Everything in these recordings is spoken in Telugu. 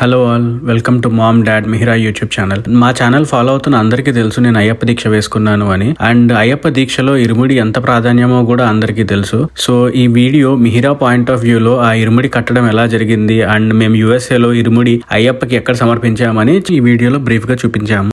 Hello all, welcome to mom dad Mihira YouTube channel. మా ఛానల్ ఫాలో అవుతున్న అందరికీ తెలుసు నేను అయ్యప్ప దీక్ష వేసుకున్నాను అని. అండ్ అయ్యప్ప దీక్షలో ఇరుముడి ఎంత ప్రాధాన్యమో కూడా అందరికీ తెలుసు. సో ఈ వీడియో మిహిరా పాయింట్ ఆఫ్ వ్యూలో ఆ ఇరుముడి కట్టడం ఎలా జరిగింది అండ్ మేము యుఎస్ఏలో ఇరుముడి అయ్యప్పకి ఎక్కడ సమర్పించామని ఈ వీడియోలో బ్రీఫ్ గా చూపించాము.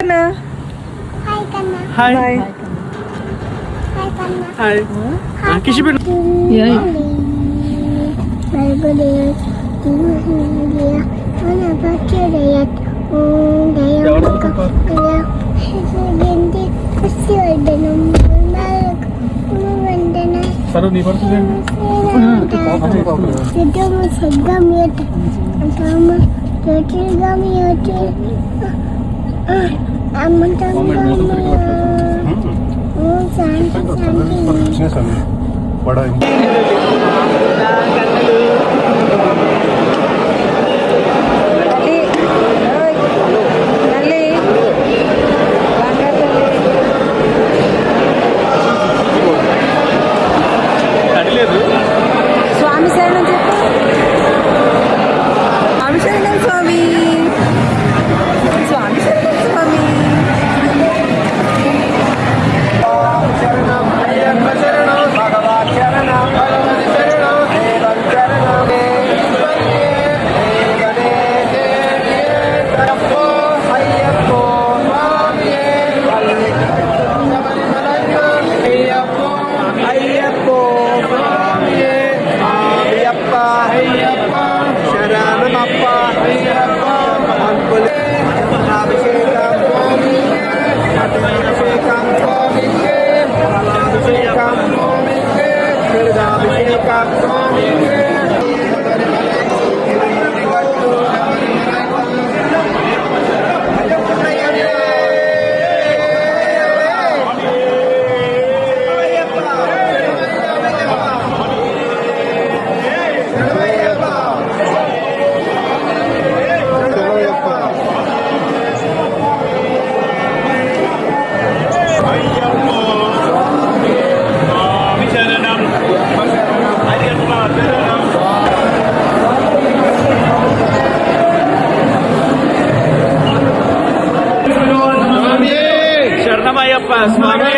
స్వామి శరణమయ్యప్ప, స్వామి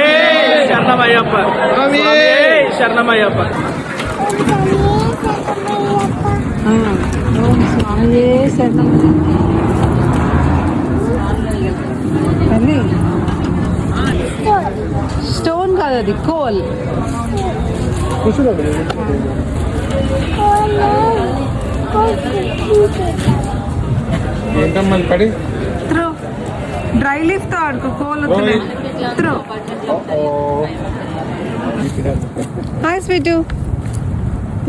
శరణమయ్యప్ప. స్టోన్ కాదు, అది కోల్. త్రో డ్రై లీఫ్ తో ఆడుకో, కోల్ త్రో. హాయ్ స్వీటు,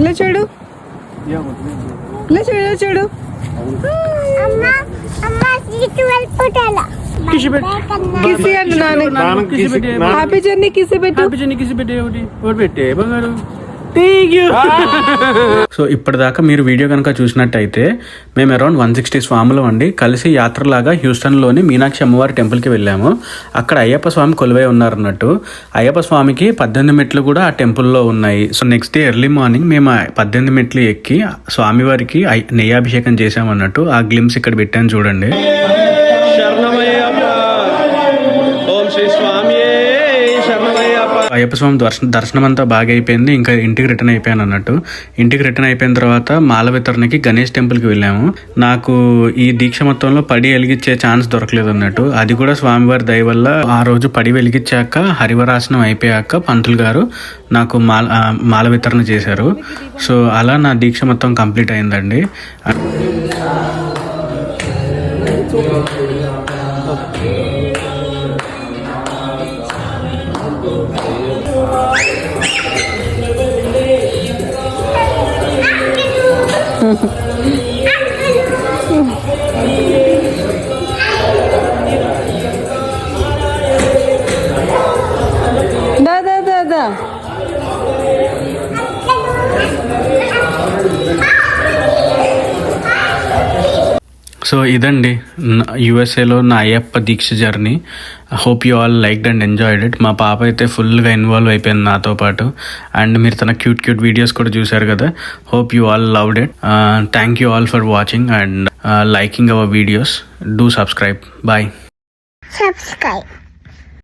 ఇలా చూడు, ఇలా చూడు, ఇలా చూడు. కిసి అన్నాను, హ్యాపీ జర్నీ కిసి పెట్టు, కిసి పెట్టి ఒకటి పెట్టే బంగారు. సో ఇప్పటిదాకా మీరు వీడియో కనుక చూసినట్టయితే మేము అరౌండ్ 160 స్వాములు అండి కలిసి యాత్రలాగా హ్యూస్టన్లోని మీనాక్షి అమ్మవారి టెంపుల్కి వెళ్ళాము. అక్కడ అయ్యప్ప స్వామి కొలువై ఉన్నారన్నట్టు. అయ్యప్ప స్వామికి 18 మెట్లు కూడా ఆ టెంపుల్లో ఉన్నాయి. So next day early morning మేము 18 మెట్లు ఎక్కి స్వామివారికి నెయ్యాభిషేకం చేసామన్నట్టు. ఆ గ్లిమ్స్ ఇక్కడ పెట్టాను చూడండి. అయ్యప్ప స్వామి దర్శనం అంతా బాగా అయిపోయింది. ఇంకా ఇంటికి రిటర్న్ అయిపోయాను అన్నట్టు. ఇంటికి రిటర్న్ అయిపోయిన తర్వాత మాల వితరణకి గణేష్ టెంపుల్కి వెళ్ళాము. నాకు ఈ దీక్ష మొత్తంలో పడి వెలిగించే ఛాన్స్ దొరకలేదు అన్నట్టు. అది కూడా స్వామివారి దయ వల్ల ఆ రోజు పడి వెలిగించాక హరివరాసనం అయిపోయాక పంతులు గారు నాకు మాల వితరణ చేశారు. సో అలా నా దీక్ష మొత్తం కంప్లీట్ అయిందండి. దాదా సో ఇదండి యుఎస్ఏలో నా అయ్యప్ప దీక్ష journey. Hope you all liked and enjoyed it. మా పాప అయితే ఫుల్గా ఇన్వాల్వ్ అయిపోయింది నాతో పాటు. అండ్ మీరు తన క్యూట్ వీడియోస్ కూడా చూశారు కదా. Hope you all loved it. Thank you all for watching and liking our videos. Do subscribe. Bye. Subscribe.